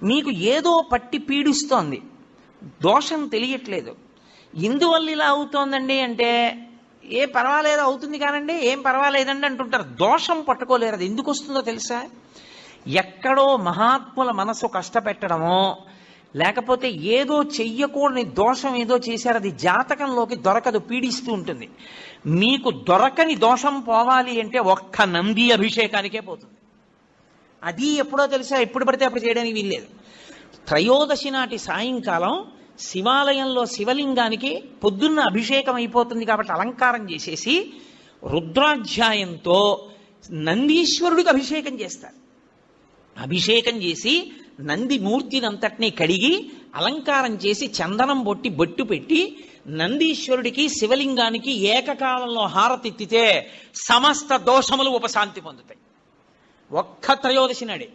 మీకు ఏదో పట్టి పీడిస్తోంది, దోషం తెలియట్లేదు. ఇందువల్ల ఇలా అవుతోందండి అంటే ఏ పర్వాలేదు అవుతుంది కానండి, ఏం పర్వాలేదండి అంటుంటారు. దోషం పట్టుకోలేరు. అది ఎందుకు వస్తుందో తెలుసా? ఎక్కడో మహాత్ముల మనసు కష్టపెట్టడమో, లేకపోతే ఏదో చెయ్యకూడని దోషం ఏదో చేశారు, అది జాతకంలోకి దొరకదు, పీడిస్తూ ఉంటుంది. మీకు దొరకని దోషం పోవాలి అంటే ఒక్క నంది అభిషేకానికే పోతుంది. అది ఎప్పుడో తెలుసా? ఎప్పుడు పడితే అప్పుడు చేయడానికి వీల్లేదు. త్రయోదశి నాటి సాయంకాలం శివాలయంలో శివలింగానికి పొద్దున్న అభిషేకం అయిపోతుంది కాబట్టి అలంకారం చేసేసి రుద్రాధ్యాయంతో నందీశ్వరుడికి అభిషేకం చేస్తారు. అభిషేకం చేసి నంది మూర్తిని అంతటినీ కడిగి అలంకారం చేసి చందనం బొట్టు పెట్టి నందీశ్వరుడికి శివలింగానికి ఏకకాలంలో హారతిత్తితే సమస్త దోషములు ఉపశాంతి పొందుతాయి. ఒక్క త్రయోదశి నాడే.